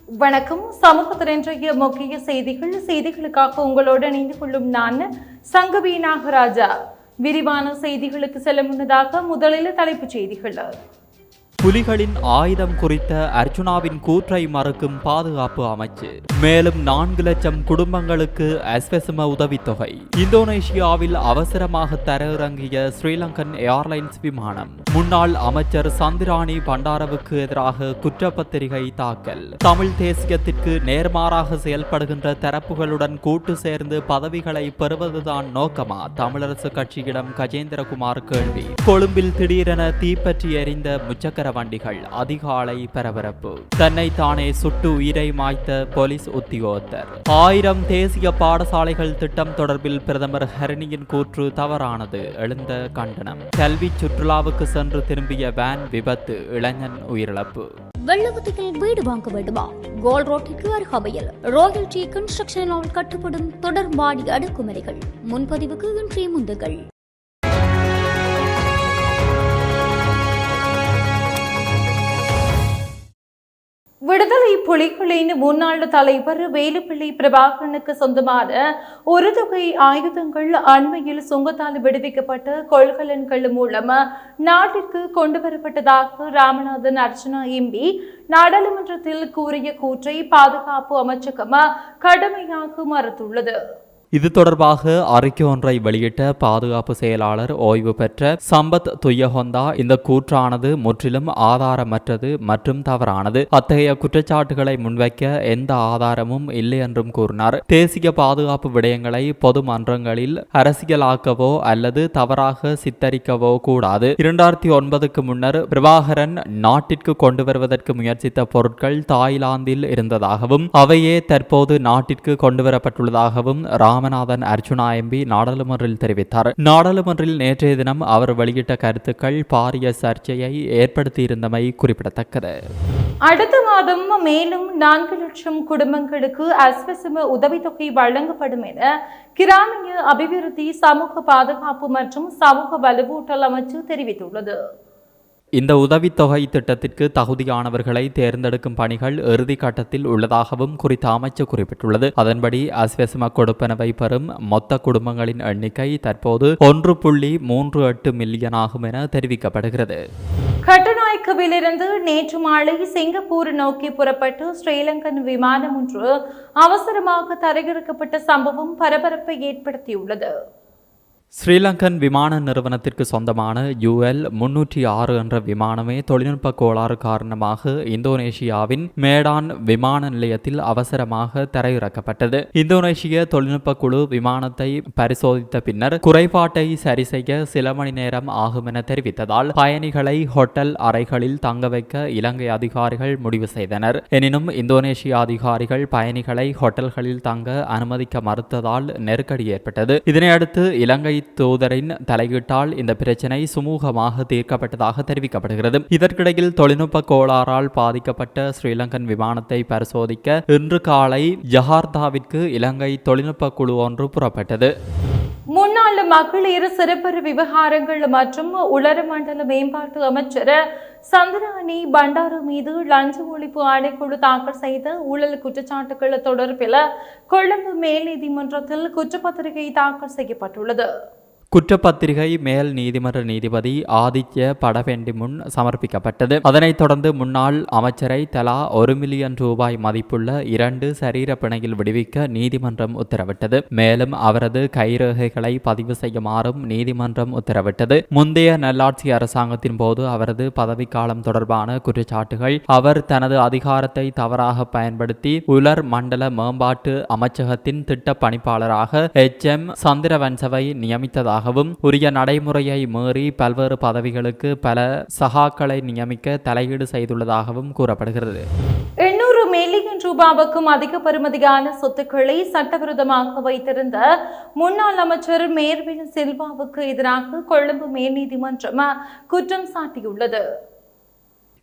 வணக்கம். சமூகத்தின் இன்றைய முக்கிய செய்திகளுக்காக உங்களோடு இணைந்து கொள்ளும் நான் சங்கவி நாகராஜா. விரிவான செய்திகளுக்கு செல்ல முன்னதாக முதலில் தலைப்புச் செய்திகள். புலிகளின் ஆயுதம் குறித்த அர்ச்சுனாவின் கூற்றை மறுக்கும் பாதுகாப்பு அமைச்சு. மேலும் 4 லட்சம் குடும்பங்களுக்கு அஸ்வெசும உதவித்தொகை. இந்தோனேஷியாவில் அவசரமாக தரையிறங்கிய ஸ்ரீலங்கன் ஏர்லைன்ஸ் விமானம். முன்னாள் அமைச்சர் சந்திராணி பண்டாரவுக்கு எதிராக குற்றப்பத்திரிகை தாக்கல். தமிழ் தேசியத்திற்கு நேர்மாறாக செயல்படுகின்ற தரப்புகளுடன் கூட்டு சேர்ந்து பதவிகளை பெறுவதுதான் நோக்கமா? தமிழரசு கட்சியிடம் கஜேந்திரகுமார் கேள்வி. கொழும்பில் திடீரென தீப்பற்றி எரிந்த முச்சக்கர வண்டிகள். அதிகாலை பரபரப்பு. தன்னை தானே சுட்டு உயிரை மாய்த்த போலீஸ் உத்தியோகத்தர். 1000 தேசிய பாடசாலைகள் திட்டம் தொடர்பில் பிரதமர் ஹரணியின் கூற்று தவறானது. எழுந்த கண்டனம். கல்வி சுற்றுலாவுக்கு சென்று திரும்பிய வேன் விபத்து. இளைஞன் உயிரிழப்பு. வெள்ளவத்தியில் வீடு வாங்க வேண்டுமா? கோல் ரோட்டிற்கு அருகாமையில் ராயல்டி கன்ஸ்ட்ரக்ஷனால் கட்டப்படும் தொடர்பாடி அடுக்குமுறைகள். முன்பதிவுக்கு இன்றைய முந்துகள். விடுதலை புலிகளின் முன்னாள் தலைவர் வேலுப்பிள்ளை பிரபாகரனுக்கு சொந்தமான ஒரு தொகை ஆயுதங்கள் அண்மையில் சுங்கத்தால் விடுவிக்கப்பட்ட கொள்கலன்கள் மூலம் நாட்டிற்கு கொண்டுவரப்பட்டதாக ராமநாதன் அர்ச்சனா எம்பி நாடாளுமன்றத்தில் கூறிய கூற்றை பாதுகாப்பு அமைச்சகம் கடுமையாக மறுத்துள்ளது. இது தொடர்பாக அறிக்கை ஒன்றை வெளியிட்ட பாதுகாப்பு செயலாளர் ஓய்வு பெற்ற சம்பத் துய்யஹொந்தா இந்த கூற்றானது முற்றிலும் ஆதாரமற்றது மற்றும் தவறானது. அத்தகைய குற்றச்சாட்டுகளை முன்வைக்க எந்த ஆதாரமும் இல்லை என்றும் கூறினார். தேசிய பாதுகாப்பு விடயங்களை பொது மன்றங்களில் அரசியலாக்கவோ அல்லது தவறாக சித்தரிக்கவோ கூடாது. 2009க்கு முன்னர் பிரபாகரன் நாட்டிற்கு கொண்டு வருவதற்கு முயற்சித்த பொருட்கள் தாய்லாந்தில் இருந்ததாகவும் அவையே தற்போது நாட்டிற்கு கொண்டுவரப்பட்டுள்ளதாகவும் ராமநாதன் அர்ச்சுனா எம்பி நாடாளுமன்றில் தெரிவித்தார். நாடாளுமன்றில் நேற்றைய தினம் அவர் வெளியிட்ட கருத்துக்கள் பாரிய சர்ச்சையை ஏற்படுத்தியிருந்தமை குறிப்பிடத்தக்கது. அடுத்த மாதம் மேலும் 4 லட்சம் குடும்பங்களுக்கு அஸ்வெசும உதவித்தொகை வழங்கப்படும் என கிராமிய அபிவிருத்தி, சமூக பாதுகாப்பு மற்றும் சமூக வலுவூட்டல் அமைச்சு தெரிவித்துள்ளது. இந்த உதவித்தொகை திட்டத்திற்கு தகுதியானவர்களை தேர்ந்தெடுக்கும் பணிகள் இறுதி கட்டத்தில் உள்ளதாகவும் குறித்த அமைச்சு குறிப்பிட்டுள்ளது. அதன்படி அஸ்வெசும கொடுப்பனவை பெறும் மொத்த குடும்பங்களின் எண்ணிக்கை தற்போது 1.38 மில்லியன் ஆகும் என தெரிவிக்கப்படுகிறது. கட்டுநாயக்கவிலிருந்து நேற்று மாலை சிங்கப்பூர் நோக்கி புறப்பட்டு ஸ்ரீலங்கன் விமானம் ஒன்று அவசரமாக தரையிறக்கப்பட்ட சம்பவம் பரபரப்பை ஏற்படுத்தியுள்ளது. ஸ்ரீலங்கன் விமான நிறுவனத்திற்கு சொந்தமான UL 306 என்ற விமானமே தொழில்நுட்ப கோளாறு காரணமாக இந்தோனேஷியாவின் மேடான் விமான நிலையத்தில் அவசரமாக தரையிறக்கப்பட்டது. இந்தோனேஷிய தொழில்நுட்ப குழு விமானத்தை பரிசோதித்த பின்னர் குறைபாட்டை சரி செய்ய சில மணி நேரம் ஆகும் என தெரிவித்ததால் பயணிகளை ஹோட்டல் அறைகளில் தங்க வைக்க இலங்கை அதிகாரிகள் முடிவு செய்தனர். எனினும் இந்தோனேஷிய அதிகாரிகள் பயணிகளை ஹோட்டல்களில் தங்க அனுமதிக்க மறுத்ததால் நெருக்கடி ஏற்பட்டது. இதனையடுத்து இலங்கை தூதரின் தலையீட்டால் இந்த பிரச்சினை சுமூகமாக தீர்க்கப்பட்டதாக தெரிவிக்கப்படுகிறது. இதற்கிடையில் தொழில்நுட்ப கோளாறால் பாதிக்கப்பட்ட ஸ்ரீலங்கன் விமானத்தை பரிசோதிக்க இன்று காலை ஜகார்த்தாவிற்கு இலங்கை தொழில்நுட்ப குழு ஒன்று புறப்பட்டது. முன்னாள் மகளிர் சிறப்பு விவகாரங்கள் மற்றும் உலரமண்டல மேம்பாட்டு அமைச்சர் சந்திராணி பண்டாரு மீது லஞ்ச ஒழிப்பு ஆணைக்குழு தாக்கல் செய்த ஊழல் குற்றச்சாட்டுகள் தொடர்பில் கொழும்பு மேல் நீதிமன்றத்தில் குற்றப்பத்திரிகை தாக்கல் செய்யப்பட்டுள்ளது. குற்றப்பத்திரிகை மேல் நீதிமன்ற நீதிபதி ஆதித்ய படபெண்டி முன் சமர்ப்பிக்கப்பட்டது. அதனைத் தொடர்ந்து முன்னாள் அமைச்சரை தலா 1 மில்லியன் ரூபாய் மதிப்புள்ள 2 சரீர பிணையில் விடுவிக்க நீதிமன்றம் உத்தரவிட்டது. மேலும் அவரது கைரேகைகளை பதிவு செய்யுமாறும் நீதிமன்றம் உத்தரவிட்டது. முந்தைய நல்லாட்சி அரசாங்கத்தின் போது அவரது பதவிக்காலம் தொடர்பான குற்றச்சாட்டுகள் அவர் தனது அதிகாரத்தை தவறாக பயன்படுத்தி உலர் மண்டல மேம்பாட்டு அமைச்சகத்தின் திட்ட பணிப்பாளராக HM சந்திரவன்சவை நியமித்ததாக உரிய நடைமுறையை மீறி பல்வேறு பதவிகளுக்கு பல சகாக்களை நியமிக்க தலையீடு செய்துள்ளதாகவும் கூறப்படுகிறது. 800 மில்லியன் ரூபாவுக்கும் அதிக பெறுமதியான சொத்துக்களை சட்டவிரோதமாக வைத்திருந்த முன்னாள் அமைச்சர் மேர்வின் சில்வாவுக்கு எதிராக கொழும்பு மேல் நீதிமன்றம் குற்றம் சாட்டியுள்ளது.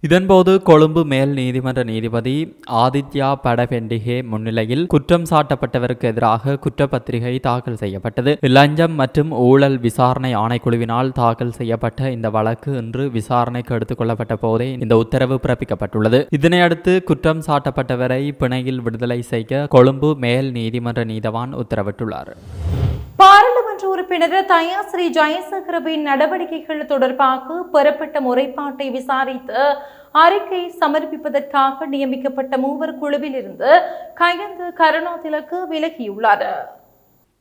இதன்போது கொழும்பு மேல் நீதிமன்ற நீதிபதி ஆதித்யா படபெண்டிகே முன்னிலையில் குற்றம் சாட்டப்பட்டவருக்கு எதிராக குற்றப்பத்திரிகை தாக்கல் செய்யப்பட்டது. லஞ்சம் மற்றும் ஊழல் விசாரணை ஆணைக்குழுவினால் தாக்கல் செய்யப்பட்ட இந்த வழக்கு இன்று விசாரணைக்கு எடுத்துக் கொள்ளப்பட்ட போதே இந்த உத்தரவு பிறப்பிக்கப்பட்டுள்ளது. இதனையடுத்து குற்றம் சாட்டப்பட்டவரை பிணையில் விடுதலை செய்ய கொழும்பு மேல் நீதிமன்ற நீதவான் உத்தரவிட்டுள்ளார். பாராளுமன்ற உறுப்பினர் தயாஸ்ரீ ஜெயசேகரவின் நடவடிக்கைகள் தொடர்பாக பெறப்பட்ட முறைப்பாட்டை விசாரித்து அறிக்கை சமர்ப்பிப்பதற்காக நியமிக்கப்பட்ட 3 குழுவில் இருந்து கயந்த கருணாதிலக்கு விலகியுள்ளார்.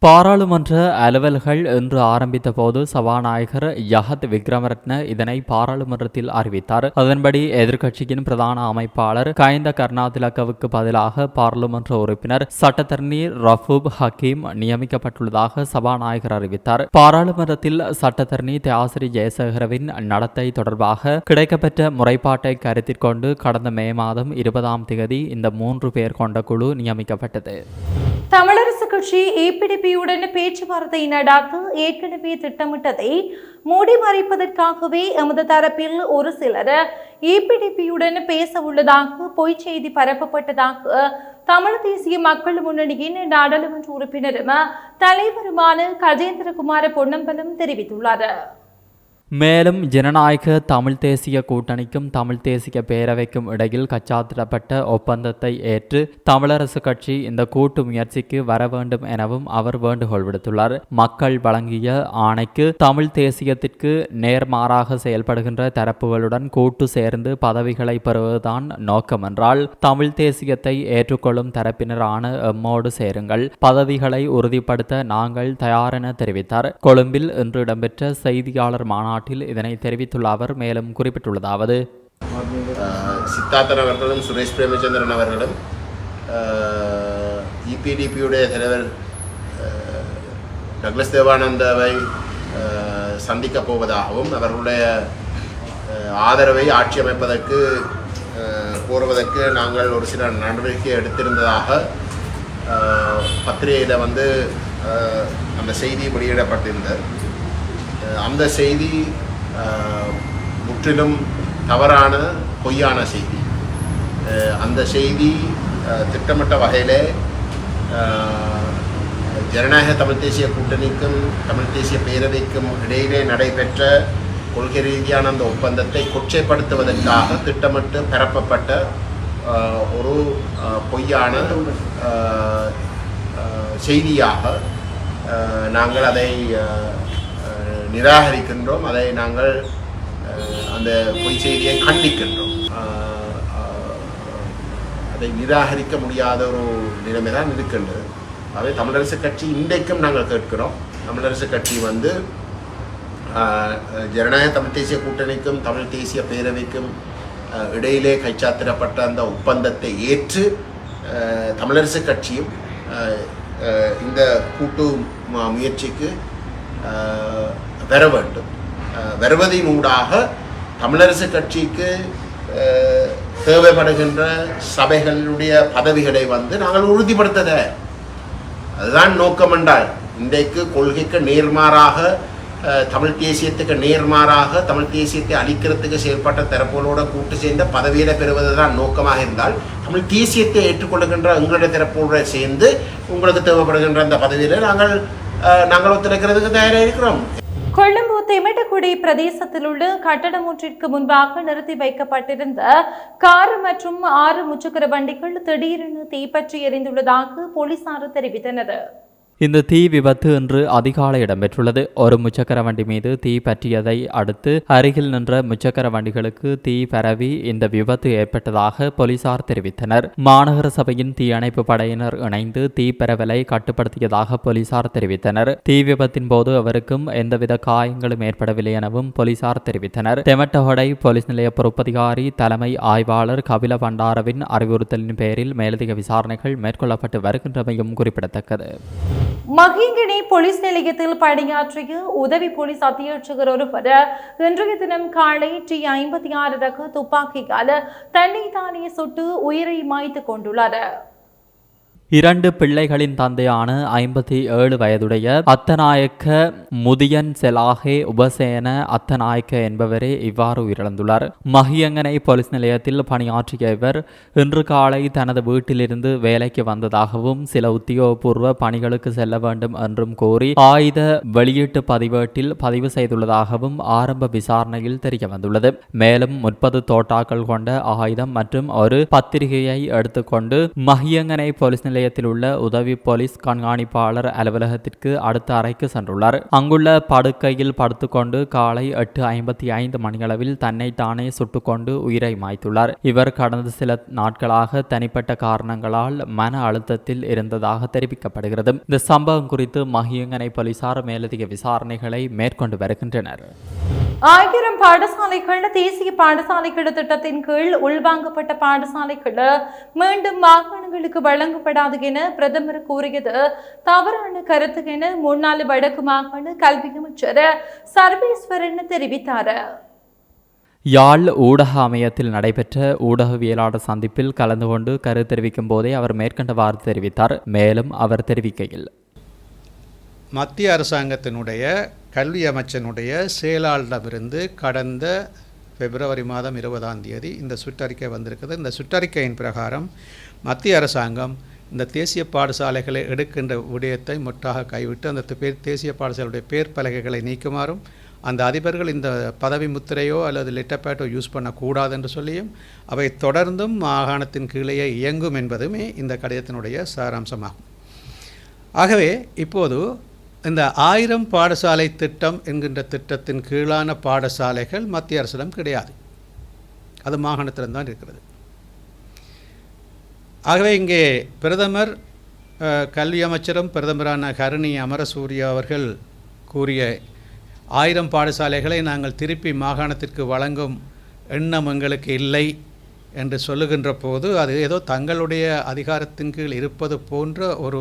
பாராளுமன்ற அலுவல்கள் இன்று ஆரம்பித்த போது சபாநாயகர் யஹத் விக்ரமரட்ன இதனை பாராளுமன்றத்தில் அறிவித்தார். அதன்படி எதிர்க்கட்சியின் பிரதான அமைப்பாளர் கயந்த கருணாதிலக்கவுக்கு பதிலாக பாராளுமன்ற உறுப்பினர் சட்டத்தரணி ரஃபூப் ஹக்கீம் நியமிக்கப்பட்டுள்ளதாக சபாநாயகர் அறிவித்தார். பாராளுமன்றத்தில் சட்டத்தரணி தயாஸ்ரீ ஜெயசேகரவின் நடத்தை தொடர்பாக கிடைக்கப்பெற்ற முறைப்பாட்டை கருத்தில் கொண்டு கடந்த மே மாதம் 20ஆம் தேதி இந்த 3 பேர் கொண்ட குழு நியமிக்கப்பட்டது. தமிழரசு கட்சி EPDPயுடன் பேச்சுவார்த்தை நடாத்த ஏற்கனவே திட்டமிட்டதை மூடி மறைப்பதற்காகவே எமது தரப்பில் ஒரு சிலர் EPDPயுடன் பேச உள்ளதாக பொய்ச் செய்தி பரப்பப்பட்டதாக தமிழ் தேசிய மக்கள் முன்னணியின் நாடாளுமன்ற உறுப்பினரும் தலைவருமான கஜேந்திரகுமார பொன்னம்பலம் தெரிவித்துள்ளார். மேலும் ஜனநாயக தமிழ் தேசிய கூட்டணிக்கும் தமிழ் தேசிய பேரவைக்கும் இடையில் கச்சாத்திடப்பட்ட ஒப்பந்தத்தை ஏற்று தமிழரசு கட்சி இந்த கூட்டு முயற்சிக்கு வர வேண்டும் எனவும் அவர் வேண்டுகோள் விடுத்துள்ளார். மக்கள் வழங்கிய ஆணைக்கு தமிழ் தேசியத்திற்கு நேர்மாறாக செயல்படுகின்ற தரப்புகளுடன் கூட்டு சேர்ந்து பதவிகளை பெறுவதுதான் நோக்கம் என்றால் தமிழ் தேசியத்தை ஏற்றுக்கொள்ளும் தரப்பினரான எம்மோடு சேருங்கள், பதவிகளை உறுதிப்படுத்த நாங்கள் தயாரென தெரிவித்தார். கொழும்பில் இன்று இடம்பெற்ற செய்தியாளர் மாநாட்டில் இதனை தெரிவித்துள்ள அவர் மேலும் குறிப்பிட்டுள்ளதாவது: சித்தார்த்தன் அவர்களும் சுரேஷ் பிரேமச்சந்திரன் அவர்களும் EPDPயுடைய தலைவர் டக்ளஸ் தேவானந்தாவை சந்திக்கப் போவதாகவும் அவர்களுடைய ஆதரவை ஆட்சி அமைப்பதற்கு கோருவதற்கு நாங்கள் ஒரு சில நடவடிக்கை எடுத்திருந்ததாக பத்திரிகையில் அந்த செய்தி வெளியிடப்பட்டிருந்தது. அந்த செய்தி முற்றிலும் தவறான பொய்யான செய்தி. அந்த செய்தி திட்டமிட்ட வகையிலே ஜனநாயக தமிழ் தேசிய கூட்டணிக்கும் தமிழ் தேசிய பேரவைக்கும் இடையிலே நடைபெற்ற கொள்கை ரீதியான அந்த ஒப்பந்தத்தை கொச்சைப்படுத்துவதற்காக திட்டமிட்டு பரப்பப்பட்ட ஒரு பொய்யான செய்தியாக நாங்கள் அதை நிராகரிக்கின்றோம். அதை நாங்கள் அந்த பொய் செய்தியை கண்டிக்கின்றோம். அதை நிராகரிக்க முடியாத ஒரு நிலைமை தான் இருக்கின்றது. அவை தமிழரசு கட்சி இன்றைக்கும் நாங்கள் கேட்கிறோம். தமிழரசு கட்சி ஜனநாயக தமிழ் தேசிய கூட்டணிக்கும் தமிழ் தேசிய பேரவைக்கும் இடையிலே கைச்சாத்திடப்பட்ட அந்த ஒப்பந்தத்தை ஏற்று தமிழரசு கட்சியும் இந்த கூட்டு முயற்சிக்கு வர வேண்டும். வருவதின் ஊடாக தமிழரசு கட்சிக்கு தேவைப்படுகின்ற சபைகளுடைய பதவிகளை நாங்கள் உறுதிப்படுத்த அதுதான் நோக்கம் என்றால் இன்றைக்கு கொள்கைக்கு நேர்மாறாக தமிழ் தேசியத்துக்கு நேர்மாறாக தமிழ் தேசியத்தை அளிக்கிறதுக்கு செயல்பட்ட தரப்புகளோட கூட்டு சேர்ந்த பதவியில பெறுவது தான் நோக்கமாக இருந்தால் தமிழ் தேசியத்தை ஏற்றுக்கொள்ளுகின்ற எங்களுடைய தரப்போட சேர்ந்து உங்களுக்கு தேவைப்படுகின்ற அந்த பதவியில நாங்கள் ஒத்துழைக்கிறதுக்கு தயாராக இருக்கிறோம். கொழும்பு தெமிட்டகுடி பிரதேசத்தில் உள்ள கட்டடம் ஒன்றிற்கு முன்பாக நிறுத்தி வைக்கப்பட்டிருந்த கார் மற்றும் 6 முச்சக்கர வண்டிகள் திடீரென தீப்பற்றி எரிந்துள்ளதாக போலீசார் தெரிவித்தனர். இந்த தீ விபத்து இன்று அதிகாலை இடம்பெற்றுள்ளது. ஒரு முச்சக்கர வண்டி மீது தீ பற்றியதை அடுத்து அருகில் நின்ற முச்சக்கர வண்டிகளுக்கு தீ பரவி இந்த விபத்து ஏற்பட்டதாக போலீசார் தெரிவித்தனர். மாநகர சபையின் தீயணைப்பு படையினர் இணைந்து தீ பரவலை கட்டுப்படுத்தியதாக போலீசார் தெரிவித்தனர். தீ விபத்தின் போது அவருக்கும் எந்தவித காயங்களும் ஏற்படவில்லை எனவும் போலீசார் தெரிவித்தனர். தெமட்டஹொடை போலீஸ் நிலைய பொறுப்பதிகாரி தலைமை ஆய்வாளர் கபில பண்டாரவின் அறிவுறுத்தலின் பேரில் மேலதிக விசாரணைகள் மேற்கொள்ளப்பட்டு வருகின்றமையும் குறிப்பிடத்தக்கது. மகிங்கிணி போலீஸ் நிலையத்தில் பணியாற்றிய உதவி போலீஸ் அத்தியட்சகர் ஒருவர் இன்றைய தினம் காலை T56 ரக துப்பாக்கியால் தன்னை தானே சுட்டு உயிரை மாய்த்து கொண்டுள்ளார். 2 பிள்ளைகளின் தந்தையான 57 வயதுடைய அத்தநாயக்க முதியன் செலாகே உபசேன அத்தநாயக்க என்பவரே இவ்வாறு உயிரிழந்துள்ளார். மஹியங்கனை போலீஸ் நிலையத்தில் பணியாற்றிய இவர் இன்று காலை தனது வீட்டிலிருந்து வேலைக்கு வந்ததாகவும் சில உத்தியோகபூர்வ பணிகளுக்கு செல்ல வேண்டும் என்றும் கூறி ஆயுத வெளியீட்டு பதிவேட்டில் பதிவு செய்துள்ளதாகவும் ஆரம்ப விசாரணையில் தெரிய வந்துள்ளது. மேலும் 30 தோட்டாக்கள் கொண்ட ஆயுதம் மற்றும் ஒரு பத்திரிகையை எடுத்துக்கொண்டு மஹியங்கனை போலீஸ் நிலையத்தில் உள்ள உதவி போலீஸ் கண்காணிப்பாளர் அலுவலகத்திற்கு அடுத்த அறைக்கு சென்றுள்ளார். அங்குள்ள படுக்கையில் படுத்துக்கொண்டு காலை 8:55 மணியளவில் தன்னை தானே சுட்டுக்கொண்டு உயிரை மாய்த்துள்ளார். இவர் கடந்த சில நாட்களாக தனிப்பட்ட காரணங்களால் மன அழுத்தத்தில் இருந்ததாக தெரிவிக்கப்படுகிறது. இந்த சம்பவம் குறித்து மஹியங்கனை போலீசார் மேலதிக விசாரணைகளை மேற்கொண்டு வருகின்றனர். 1000 பாடசாலைகள் தேசிய பாடசாலைகள் திட்டத்தின் கீழ் உள்வாங்கப்பட்ட பாடசாலைகள் மீண்டும் மாகாணங்களுக்கு வழங்கப்படாது என பிரதமர் கூறியது தவறான கருத்து என முன்னாள் வடக்கு மாகாண கல்வி அமைச்சர் சர்வேஸ்வரன் தெரிவித்தார். யாழ் ஊடக அமையத்தில் நடைபெற்ற ஊடகவியலாளர் சந்திப்பில் கலந்து கொண்டு கருத்து தெரிவிக்கும் போதே அவர் மேற்கண்டவாறு தெரிவித்தார். மேலும் அவர் தெரிவிக்கையில், மத்திய அரசாங்கத்தினுடைய கல்வி அமைச்சனுடைய செயலாளரிடமிருந்து கடந்த பிப்ரவரி மாதம் 20ஆம் தேதி இந்த சுற்றறிக்கை வந்திருக்கிறது. இந்த சுற்றறிக்கையின் பிரகாரம் மத்திய அரசாங்கம் இந்த தேசிய பாடசாலைகளை எடுக்கின்ற விடயத்தை முற்றாக கைவிட்டு அந்த தேசிய பாடசாலையுடைய பேர் பலகைகளை நீக்குமாறும் அந்த அதிபர்கள் இந்த பதவி முத்திரையோ அல்லது லெட்டர் பேட்டோ யூஸ் பண்ணக்கூடாது என்று சொல்லியும் அவை தொடர்ந்தும் மாகாணத்தின் கீழேயே இயங்கும் என்பதுமே இந்த கடிதத்தினுடைய சாராம்சமாகும். ஆகவே இப்போது இந்த 1000 பாடசாலை திட்டம் என்கின்ற திட்டத்தின் கீழான பாடசாலைகள் மத்திய அரசிடம் கிடையாது, அது மாகாணத்தில்தான் இருக்கிறது. ஆகவே இங்கே பிரதமர் கல்வி அமைச்சரும் பிரதமரான கருணி அமரசூரிய அவர்கள் கூறிய 1000 பாடசாலைகளை நாங்கள் திருப்பி மாகாணத்திற்கு வழங்கும் எண்ணம் எங்களுக்கு இல்லை என்று சொல்லுகின்ற போது அது ஏதோ தங்களுடைய அதிகாரத்தின் கீழ் இருப்பது போன்ற ஒரு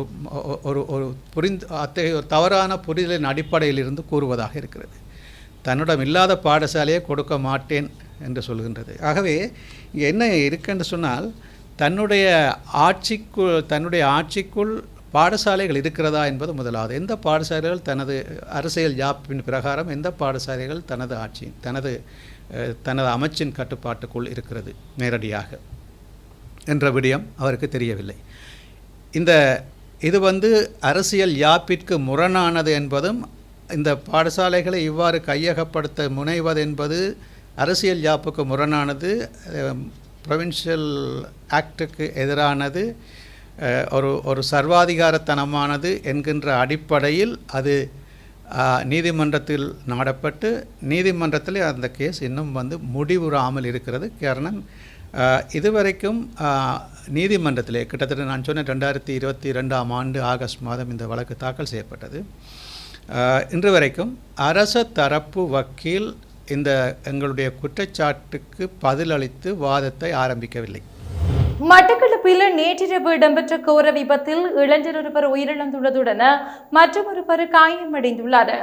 அத்தகைய ஒரு தவறான புரிதலின் அடிப்படையில் இருந்து கூறுவதாக இருக்கிறது. தன்னிடம் இல்லாத பாடசாலையை கொடுக்க மாட்டேன் என்று சொல்கின்றது. ஆகவே என்ன இருக்குன்னு சொன்னால் தன்னுடைய ஆட்சிக்குள் பாடசாலைகள் இருக்கிறதா என்பது முதலாவது. எந்த பாடசாலைகள் தனது அரசியல் யாப்பின் பிரகாரம் எந்த பாடசாலைகள் தனது அமைச்சின் கட்டுப்பாட்டுக்குள் இருக்கிறது நேரடியாக என்ற விடயம் அவருக்கு தெரியவில்லை. இது அரசியல் யாப்பிற்கு முரணானது என்பதும் இந்த பாடசாலைகளை இவ்வாறு கையகப்படுத்த முனைவது என்பது அரசியல் யாப்புக்கு முரணானது, ப்ரொவின்ஷியல் ஆக்டுக்கு எதிரானது, ஒரு சர்வாதிகாரத்தனமானது என்கின்ற அடிப்படையில் அது நீதிமன்றத்தில் நாடப்பட்டு நீதிமன்றத்தில் அந்த கேஸ் இன்னும் முடிவுறாமல் இருக்கிறது. காரணம் இதுவரைக்கும் நீதிமன்றத்திலே கிட்டத்தட்ட நான் சொன்ன 2022ஆம் ஆண்டு ஆகஸ்ட் மாதம் இந்த வழக்கு தாக்கல் செய்யப்பட்டது. இன்று வரைக்கும் அரச தரப்பு வக்கீல் எங்களுடைய குற்றச்சாட்டுக்கு பதிலளித்து வாதத்தை ஆரம்பிக்கவில்லை. மட்டக்களப்பில் நேற்றிரவு இடம்பெற்ற கோர விபத்தில் இளைஞர் ஒருவர் உயிரிழந்துள்ளதுடன் மற்றொருவர் காயமடைந்துள்ளார்.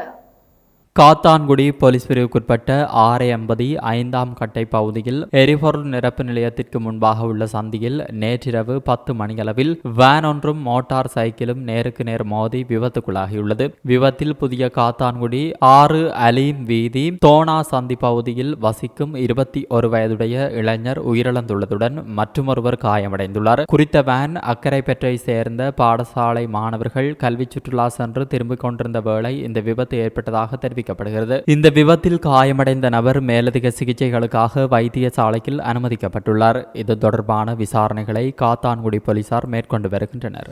காத்தான்குடி போலீஸ் பிரிவுக்குட்பட்ட 680 5ஆம் கட்டை பகுதியில் எரிபொருள் நிரப்பு நிலையத்திற்கு முன்பாக உள்ள சந்தியில் நேற்றிரவு 10 மணியளவில் வேன் ஒன்றும் மோட்டார் சைக்கிளும் நேருக்கு நேர் மோதி விபத்துக்குள்ளாகியுள்ளது. விபத்தில் புதிய காத்தான்குடி 6 அலீம் வீதி தோனா சந்தி பகுதியில் வசிக்கும் 21 வயதுடைய இளைஞர் உயிரிழந்துள்ளதுடன் மற்றொருவர் காயமடைந்துள்ளார். குறித்த வேன் அக்கரைப்பற்றை சேர்ந்த பாடசாலை மாணவர்கள் கல்வி சுற்றுலா சென்று திரும்பிக் கொண்டிருந்த வேளை இந்த விபத்து ஏற்பட்டதாக தெரிவித்தார். இந்த விபத்தில் காயமடைந்த நபர் மேலதிக சிகிச்சைகளுக்காக வைத்தியசாலையில் அனுமதிக்கப்பட்டுள்ளார். இது தொடர்பான விசாரணைகளை காத்தான்குடி போலீசார் மேற்கொண்டு வருகின்றனர்.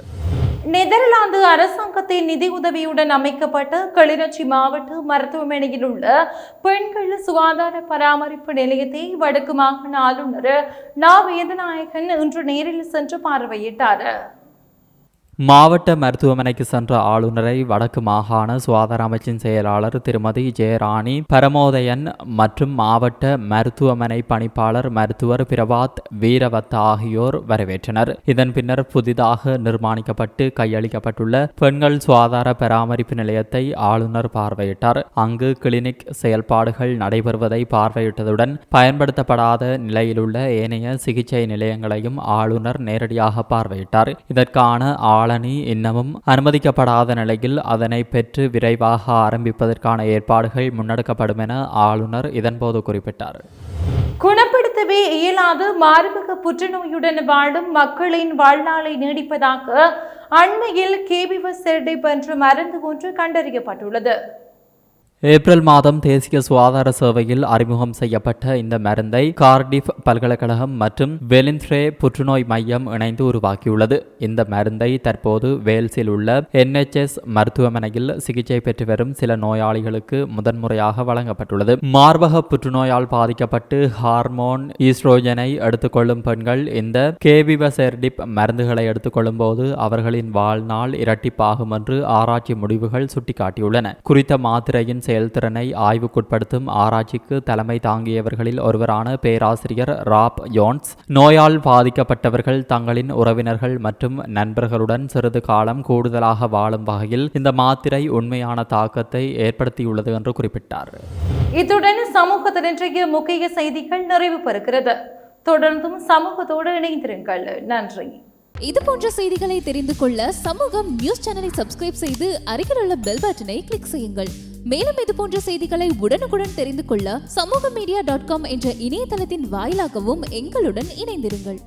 நெதர்லாந்து அரசாங்கத்தின் நிதி உதவியுடன் அமைக்கப்பட்ட கிளிநொச்சி மாவட்ட மருத்துவமனையில் உள்ள பெண்கள் சுகாதார பராமரிப்பு நிலையத்தை வடக்கு மாகாண ஆளுநர் நா. வேதநாயகன் இன்று நேரில் சென்று பார்வையிட்டார். மாவட்ட மருத்துவமனைக்கு சென்ற ஆளுநரை வடக்கு மாகாண சுகாதார அமைச்சின் செயலாளர் திருமதி ஜெயராணி பரமோதயன் மற்றும் மாவட்ட மருத்துவமனை பணிப்பாளர் மருத்துவர் பிரபாத் வீரவத்த ஆகியோர் வரவேற்றனர். இதன் பின்னர் புதிதாக நிர்மாணிக்கப்பட்டு கையளிக்கப்பட்டுள்ள பெண்கள் சுகாதார பராமரிப்பு நிலையத்தை ஆளுநர் பார்வையிட்டார். அங்கு கிளினிக் செயல்பாடுகள் நடைபெறுவதை பார்வையிட்டதுடன் பயன்படுத்தப்படாத நிலையிலுள்ள ஏனைய சிகிச்சை நிலையங்களையும் ஆளுநர் நேரடியாக பார்வையிட்டார். இதற்கான ஆளணி இன்னமும் அனுமதிக்கப்படாத நிலையில் அதனை பெற்று விரைவாக ஆரம்பிப்பதற்கான ஏற்பாடுகள் முன்னெடுக்கப்படும் என ஆளுநர் இதன்போது குறிப்பிட்டார். குணப்படுத்தவே இயலாத மார்பக புற்றுநோயுடன் வாழும் மக்களின் வாழ்நாளை நீடிப்பதாக அண்மையில் கேபிவசெர்டிப் என்ற மருந்து ஒன்று கண்டறியப்பட்டுள்ளது. ஏப்ரல் மாதம் தேசிய சுகாதார சேவையில் அறிமுகம் செய்யப்பட்ட இந்த மருந்தை கார்டிஃப் பல்கலைக்கழகம் மற்றும் வெலின்த்ரே புற்றுநோய் மையம் இணைந்து உருவாக்கியுள்ளது. இந்த மருந்தை தற்போது வேல்ஸில் உள்ள NHS மருத்துவமனையில் சிகிச்சை பெற்று வரும் சில நோயாளிகளுக்கு முதன்முறையாக வழங்கப்பட்டுள்ளது. மார்பக புற்றுநோயால் பாதிக்கப்பட்டு ஹார்மோன் ஈஸ்ட்ரோஜனை எடுத்துக்கொள்ளும் பெண்கள் இந்த கேபிவசெர்டிப் மருந்துகளை எடுத்துக்கொள்ளும் போது அவர்களின் வாழ்நாள் இரட்டிப்பாகும் என்று ஆராய்ச்சி முடிவுகள் சுட்டிக்காட்டியுள்ளன. குறித்த மாத்திரையின் செயல்திறனை ஆய்வுக்குட்படுத்தும் ஆராய்ச்சிக்கு தலைமை தாங்கியவர்களில் ஒருவரான பேராசிரியர் ராப் ஜோன்ஸ், நோயால் பாதிக்கப்பட்டவர்கள் தங்களின் உறவினர்கள் மற்றும் நண்பர்களுடன் சிறிது காலம் கூடுதலாக வாழும் வகையில் இந்த மாத்திரை உண்மையான தாக்கத்தை ஏற்படுத்தியுள்ளது என்று குறிப்பிட்டார். இத்துடன் சமூகத்தின் இன்றைய முக்கிய செய்திகள் நிறைவு பெறுகிறது. தொடர்ந்தும் சமூகத்தோடு இணைந்திருங்கள். நன்றி. இது போன்ற செய்திகளை தெரிந்து கொள்ள சமூகம் நியூஸ் சேனலை சப்ஸ்கிரைப் செய்து அருகில் உள்ள பெல் பட்டனை கிளிக் செய்யுங்கள். மேலும் இது போன்ற செய்திகளை உடனுக்குடன் தெரிந்து கொள்ள சமூகமீடியா.com என்ற இணையதளத்தின் வாயிலாகவும் எங்களுடன் இணைந்திருங்கள்.